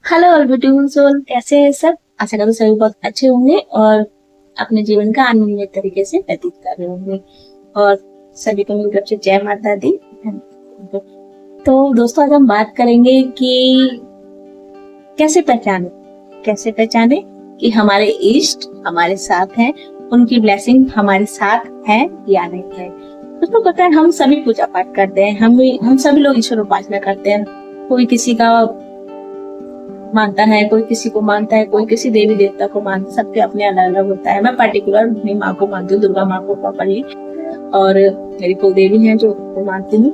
Hello all beautiful soul, कैसे हैं सब। आशा करते सभी बहुत अच्छे होंगे और अपने जीवन का आनंदमय तरीके से व्यतीत कर रहे होंगे। और सभी को मेरी तरफ से जय माता दी। तो दोस्तों, आज हम बात करेंगे कि कैसे पहचाने कि हमारे इष्ट हमारे साथ हैं, उनकी ब्लेसिंग हमारे साथ है या नहीं है। दोस्तों, पता है हम सभी पूजा पाठ करते हैं, हम सभी लोग ईश्वर उपासना करते हैं। कोई किसी का मानता है, कोई किसी को मानता है, कोई किसी देवी देवता को मानता है, सबके अपने अलग अलग होता है। मैं पर्टिकुलर अपनी माँ को मानती हूँ, दुर्गा माँ को प्रॉपरली, और मेरी कुल देवी है जो मानती हूँ।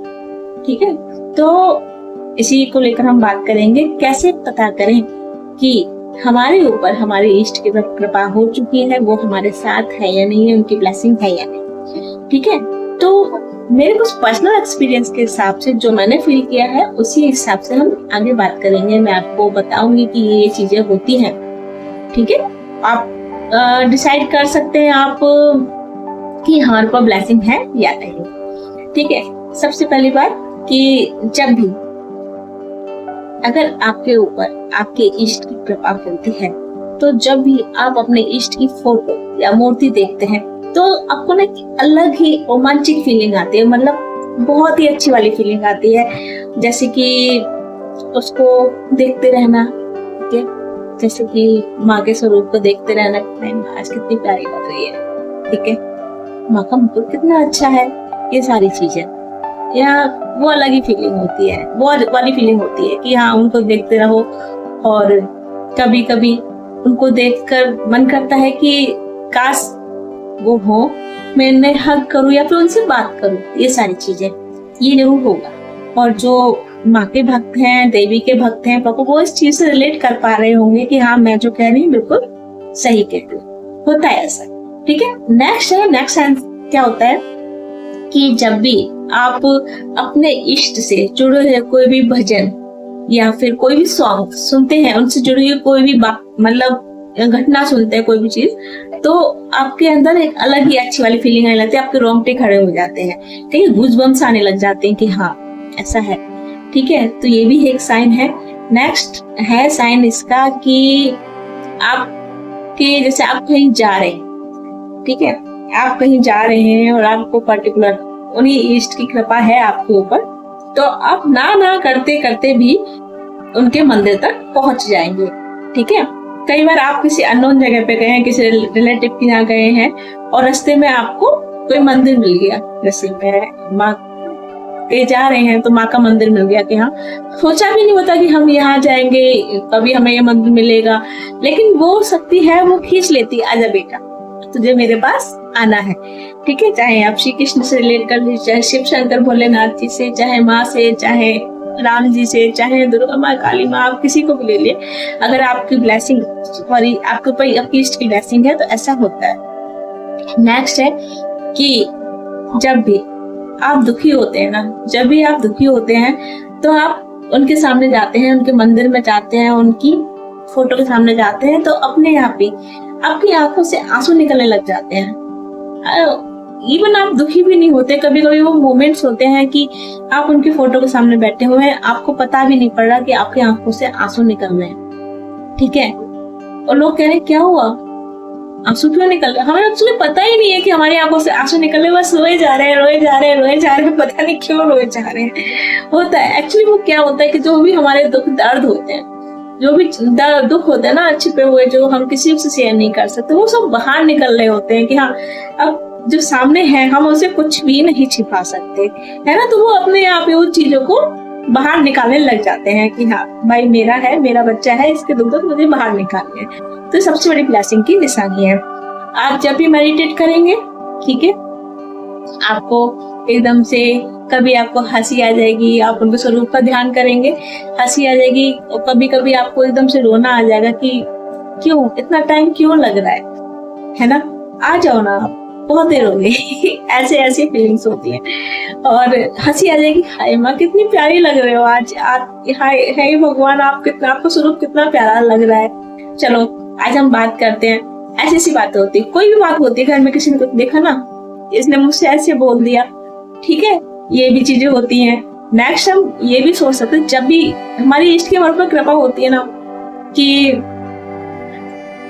ठीक है, तो इसी को लेकर हम बात करेंगे, कैसे पता करें कि हमारे ऊपर हमारे इष्ट की कृपा हो चुकी है, वो हमारे साथ है या नहीं है, उनकी ब्लेसिंग है या नहीं। ठीक है, तो मेरे कुछ पर्सनल एक्सपीरियंस के हिसाब से जो मैंने फील किया है, उसी हिसाब से हम आगे बात करेंगे। मैं आपको बताऊंगी कि ये चीजें होती हैं। ठीक है, आप डिसाइड कर सकते हैं आप कि हमारे पास ब्लेसिंग है या नहीं। ठीक है, सबसे पहली बात कि जब भी अगर आपके ऊपर आपके इष्ट की कृपा होती है, तो जब भी आप अपने इष्ट की फोटो या मूर्ति देखते हैं, तो आपको ना अलग ही रोमांचिक फीलिंग आती है, मतलब बहुत ही अच्छी वाली फीलिंग आती है। जैसे कि उसको देखते रहना, ठीक है, जैसे कि माँ के स्वरूप को देखते रहना, आज कितनी प्यारी लग रही है, ठीक है, माँ का मुकुट कितना अच्छा है, ये सारी चीजें, या वो अलग ही फीलिंग होती है, वो वाली फीलिंग होती है कि हाँ, उनको देखते रहो। और कभी कभी उनको देखकर मन करता है कि काश वो हो, मैं उन्हें हग करूं या फिर उनसे बात करूं। ये सारी चीजें ये जरूर होगा। और जो माँ के भक्त हैं, देवी के भक्त हैं, पापा, वो इस चीज से रिलेट कर पा रहे होंगे कि हाँ, मैं जो कह रही हूँ बिल्कुल सही कहती हूँ, होता है ऐसा। ठीक है, नेक्स्ट क्या होता है कि जब भी आप अपने इष्ट से जुड़े हुए कोई भी भजन या फिर कोई भी सॉन्ग सुनते हैं, उनसे जुड़ी हुई कोई भी बात, मतलब घटना सुनते हैं, कोई भी चीज, तो आपके अंदर एक अलग ही अच्छी वाली फीलिंग आने लगती है, आपके रोंगटे खड़े हो जाते हैं। ठीक है, गूज़बम्स आने लग जाते हैं कि हाँ, ऐसा है। ठीक है, तो ये भी एक साइन है। नेक्स्ट है साइन इसका कि जैसे आप कहीं जा रहे हैं, ठीक है, आप कहीं जा रहे हैं और आपको पर्टिकुलर उन्हीं इष्ट की कृपा है आपके ऊपर, तो आप ना करते करते भी उनके मंदिर तक पहुंच जाएंगे। ठीक है, कई बार आप किसी अननोन जगह पे गए हैं, किसी रिलेटिव के यहाँ गए हैं और रास्ते में आपको कोई मंदिर मिल गया, जैसे में माँ के जा रहे हैं तो माँ का मंदिर मिल गया कि हाँ, सोचा भी नहीं होता कि हम यहाँ जाएंगे, कभी हमें ये मंदिर मिलेगा, लेकिन वो शक्ति है, वो खींच लेती, आजा बेटा, तुझे मेरे पास आना है। ठीक है, चाहे आप श्री कृष्ण से रिलेट कर लीजिए, चाहे शिव शंकर भोलेनाथ जी से, चाहे माँ से, चाहे राम जी से, चाहे दुर्गा माँ, काली माँ, आप किसी को भी ले लिए, अगर आपकी ब्लेसिंग, सॉरी, आपके ऊपर आपकी इष्ट की ब्लेसिंग है, तो ऐसा होता है। नेक्स्ट है कि जब भी आप दुखी होते हैं ना, जब भी आप दुखी होते हैं, तो आप उनके सामने जाते हैं, उनके मंदिर में जाते हैं, उनकी फोटो के सामने जाते हैं, तो अपने आप ही आपकी आंखों से आंसू निकलने लग जाते हैं। इवन आप दुखी भी नहीं होते, कभी कभी वो मोमेंट्स होते हैं कि आप उनकी फोटो के सामने बैठे हुए हैं, आपको पता भी नहीं पड़ रहा कि आपकी आंखों से आंसू निकल रहे हैं। ठीक है, और लोग कह रहे हैं क्या हुआ, आंसू क्यों निकल रहे, हमें एक्चुअली पता ही नहीं है कि हमारी आंखों से आंसू निकल रहे, बस रोए जा रहे हैं, पता नहीं क्यों रोए जा रहे हैं। होता है एक्चुअली, वो क्या होता है कि जो भी हमारे दुख दर्द होते हैं, जो भी दुख होते हैं ना छिपे हुए, जो हम किसी से शेयर नहीं कर सकते, वो सब बाहर निकल रहे होते हैं कि हाँ, अब जो सामने है हम उसे कुछ भी नहीं छिपा सकते, है ना। तो वो अपने आप ही उन चीजों को बाहर निकालने लग जाते हैं कि हाँ भाई, मेरा है, मेरा बच्चा है, इसके दुख मुझे बाहर निकालने हैं। तो सबसे बड़ी ब्लेसिंग की निशानी है। आप जब भी मेडिटेट करेंगे, ठीक है, आपको एकदम से कभी आपको हंसी आ जाएगी, आप उनके स्वरूप का ध्यान करेंगे, हंसी आ जाएगी, और कभी कभी आपको एकदम से रोना आ जाएगा कि क्यों इतना टाइम क्यों लग रहा है ना, आ जाओ ना, आप बहुत देर हो गई। ऐसी फीलिंग्स होती हैं। और हंसी आ जाएगी, हाय माँ कितनी प्यारी लग रहे हो आज, हाय भगवान, आपका स्वरूप कितना प्यारा लग रहा है। चलो आज हम बात करते हैं, ऐसी बात होती है, कोई भी बात होती है, घर में किसी ने कुछ देखा ना, इसने मुझसे ऐसे बोल दिया, ठीक है, ये भी चीजें होती हैं। नेक्स्ट हम ये भी सोच सकते हैं, जब भी हमारी इष्ट की हमारे पर कृपा होती है ना, कि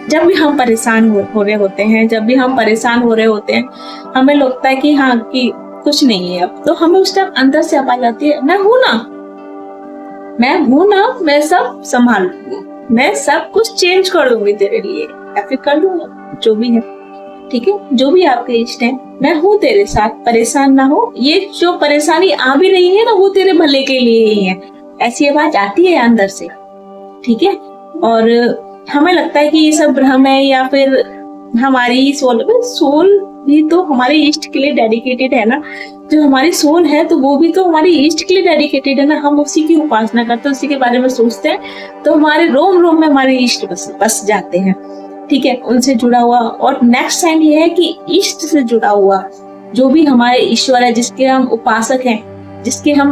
जब भी हम परेशान हो रहे होते हैं, जब भी हम परेशान हो रहे होते हैं, हमें लगता है कि हाँ कि कुछ नहीं है अब, तो हमें उस टाइम अंदर से आवाज आती है, मैं हूं ना, मैं सब संभाल लूंगी, मैं सब कुछ चेंज कर दूंगी तेरे लिए, या फिर कर लूंगा, जो भी है, ठीक है, जो भी आपके इष्ट है, मैं हूँ तेरे साथ, परेशान ना हो, ये जो परेशानी आ भी रही है ना वो तेरे भले के लिए ही है, ऐसी आवाज आती है अंदर से, ठीक है। और हमें लगता है कि ये सब भ्रम है, या फिर हमारी सोल भी तो हमारे इष्ट के लिए डेडिकेटेड है ना, जो हमारी सोल है तो वो भी तो हमारी इष्ट के लिए डेडिकेटेड है ना, हम उसी की उपासना करते हैं, उसी के बारे में सोचते हैं, तो हमारे रोम रोम में हमारे इष्ट बस जाते हैं, ठीक है, उनसे जुड़ा हुआ। और नेक्स्ट साइन ये है कि इष्ट से जुड़ा हुआ जो भी हमारे ईश्वर है, जिसके हम उपासक हैं, जिसके हम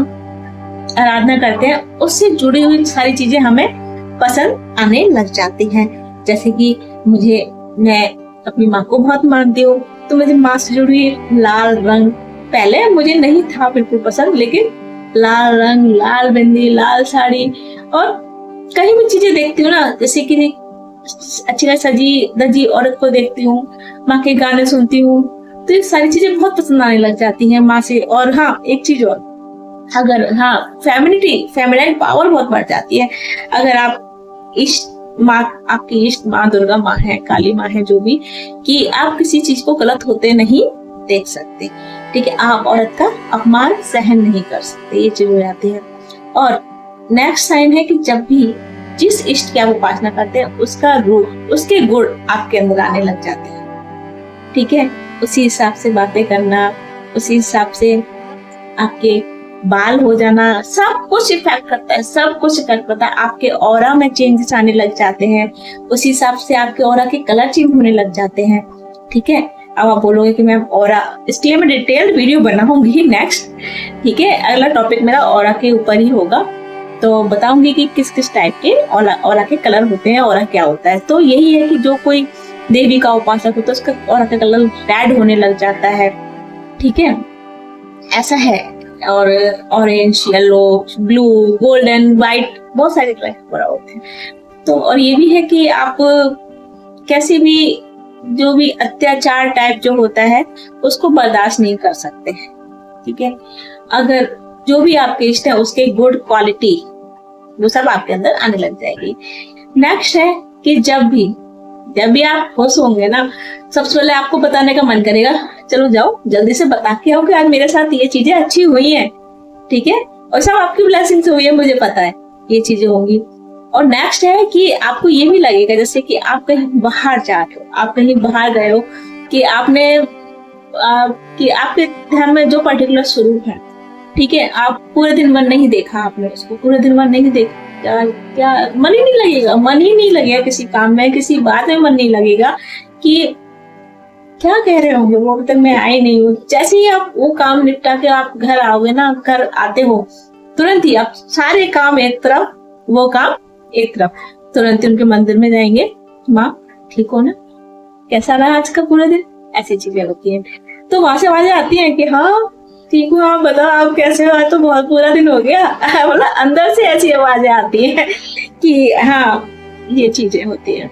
आराधना करते हैं, उससे जुड़ी हुई सारी चीजें हमें पसंद आने लग जाती हैं। जैसे कि मैं अपनी माँ को बहुत मानती हूँ, तो मुझे माँ से जुड़ी लाल रंग पहले मुझे नहीं था बिल्कुल पसंद, लेकिन लाल रंग, लाल बिंदी, लाल साड़ी, और कहीं भी चीजें देखती हूँ ना, जैसे कि अच्छी सजी धजी औरत को देखती हूँ, माँ के गाने सुनती हूँ, तो ये सारी चीजें बहुत पसंद आने लग जाती हैं माँ से। और हाँ, एक चीज और, अगर हाँ फेमिनाइन पावर बहुत बढ़ जाती है अगर आप आपकी इष्ट माँ दुर्गा माँ है, काली माँ है, जो भी, कि आप किसी चीज को गलत होते नहीं देख सकते, ठीक है, आप औरत का अपमान सहन नहीं कर सकते, ये चीज हो जाती है। और नेक्स्ट साइन है कि जब भी जिस इष्ट की आप उपासना करते हैं उसका रूप, उसके गुण आपके अंदर आने लग जाते हैं, ठीक है, उसी हिसाब से बातें करना, उसी हिसाब से आपके बाल हो जाना, सब कुछ इफेक्ट करता है, सब कुछ इफेक्ट करता है, आपके ऑरा में चेंजेस आने लग जाते हैं, उसी हिसाब से आपके ऑरा के कलर चेंज होने लग जाते हैं, ठीक है। अब आप बोलोगे कि मैम ऑरा, इसलिए मैं डिटेल्ड वीडियो बनाऊंगी नेक्स्ट, ठीक है, अगला टॉपिक मेरा ऑरा के ऊपर ही होगा, तो बताऊंगी कि किस किस टाइप के ऑरा के कलर होते हैं, ऑरा क्या होता है। तो यही है कि जो कोई देवी का उपासक होता है उसका ऑरा का कलर रेड होने लग जाता है, ठीक है, ऐसा है। और orange, yellow, blue, golden, white, बहुत सारे कलर होते हैं। तो और ये भी है कि आप कैसे भी जो भी अत्याचार टाइप जो होता है उसको बर्दाश्त नहीं कर सकते, ठीक है। अगर जो भी आपके इष्ट है उसके गुड क्वालिटी वो सब आपके अंदर आने लग जाएगी। नेक्स्ट है कि जब भी आप खुश होंगे ना, सबसे पहले आपको बताने का मन करेगा, चलो जाओ जल्दी से बता के आओ कि आज मेरे साथ ये चीजें अच्छी हुई हैं, ठीक है, और सब आपकी ब्लेसिंग से हुई है, मुझे पता है ये चीजें होंगी। और नेक्स्ट है कि आपको ये भी लगेगा जैसे कि आप कहीं बाहर जा रहे हो, आप कहीं बाहर गए हो, कि आपके ध्यान में जो पर्टिकुलर स्वरूप है, ठीक है, आप पूरे दिन भर नहीं देखा, आपने उसको पूरे दिन भर नहीं देखा, क्या मन ही नहीं लगेगा किसी काम में, किसी बात में मन नहीं लगेगा कि क्या कह रहे होंगे वो, अभी तक मैं आई नहीं हूँ। जैसे ही आप वो काम निपटा के आप घर आओगे ना, घर आते हो तुरंत ही आप सारे काम एक तरफ, वो काम एक तरफ, तुरंत ही उनके मंदिर में जाएंगे, माँ ठीक हो ना, कैसा रहा आज का पूरा दिन, ऐसी चीजें होती हैं। तो वहां से आवाजें आती हैं कि हाँ ठीक हूँ, आप बताओ आप कैसे हो, तो बहुत पूरा दिन हो गया, मतलब अंदर से ऐसी आवाजें आती हैं कि हाँ ये चीजें होती हैं।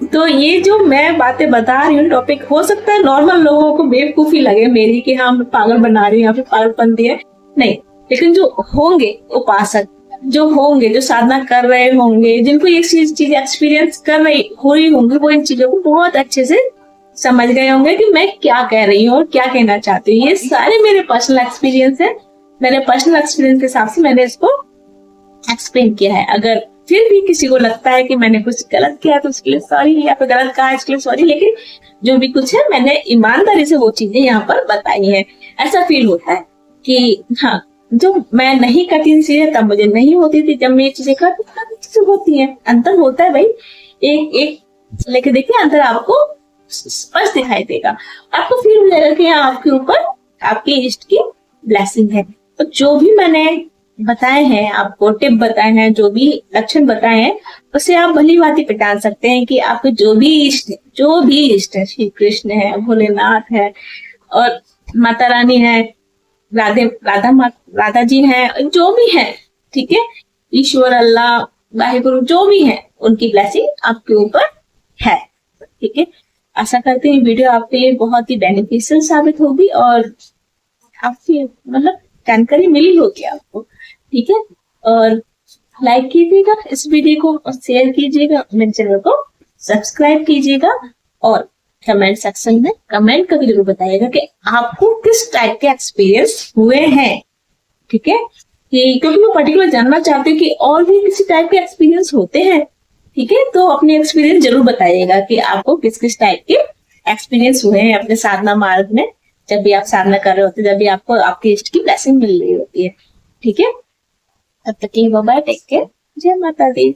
तो ये जो मैं बातें बता रही हूँ टॉपिक, हो सकता है नॉर्मल लोगों को बेवकूफी लगे मेरी कि हाँ पागल बना रही हूँ या फिर पागलपंती है, नहीं, लेकिन जो होंगे उपासक, जो होंगे, जो साधना कर रहे होंगे, जिनको ये चीज एक्सपीरियंस कर रही हो रही होंगी, वो इन चीजों को बहुत अच्छे से समझ गए होंगे कि मैं क्या कह रही हूँ और क्या कहना चाहती हूँ। ये सारे मेरे पर्सनल एक्सपीरियंस है, मेरे पर्सनल एक्सपीरियंस के हिसाब से मैंने इसको एक्सप्लेन किया है। अगर फिर भी किसी को लगता है कि मैंने कुछ गलत किया तो उसके लिए सॉरी, या फिर गलत कहा इसके लिए सॉरी, लेकिन जो भी कुछ है मैंने ईमानदारी से वो चीजें यहाँ पर बताई है। ऐसा फील होता है कि हाँ, जो मैं नहीं करती थी चीजें तब मुझे नहीं होती थी, जब मैं ये चीजें करती तब चीजें होती है। अंतर होता है भाई, एक लेके देखिए, अंतर आपको स्पष्ट दिखाई देगा, आपको फील हो जाएगा कि आपके ऊपर आपके इष्ट की ब्लेसिंग है। तो जो भी मैंने बताए हैं, आपको टिप बताए हैं, जो भी लक्षण बताए हैं, उसे आप भली भांति पहचान सकते हैं कि आपके जो भी इष्ट है, श्री कृष्ण है, भोलेनाथ है, और माता रानी है, राधा जी है, जो भी है, ठीक है, ईश्वर, अल्लाह, वाहिगुरु, जो भी है, उनकी ब्लेसिंग आपके ऊपर है। ठीक है, आशा करते हैं वीडियो आपके लिए बहुत ही बेनिफिशियल साबित होगी और आपकी मतलब जानकारी मिली होगी आपको। ठीक है, और लाइक कीजिएगा इस वीडियो को और शेयर कीजिएगा, मेरे चैनल को सब्सक्राइब कीजिएगा और कमेंट सेक्शन में कमेंट करके जरूर बताइएगा कि आपको किस टाइप के एक्सपीरियंस हुए हैं। ठीक है, कि क्योंकि मैं पर्टिकुलर जानना चाहती हूँ कि और भी किसी टाइप के एक्सपीरियंस होते हैं। ठीक है, तो अपने एक्सपीरियंस जरूर बताइएगा कि आपको किस किस टाइप के एक्सपीरियंस हुए हैं अपने साधना मार्ग में, जब भी आप साधना कर रहे होते, जब भी आपको आपके इष्ट की ब्लेसिंग मिल रही होती है। ठीक है, तब तक के लिए बाय बाय, टेक केयर, जय माता दी।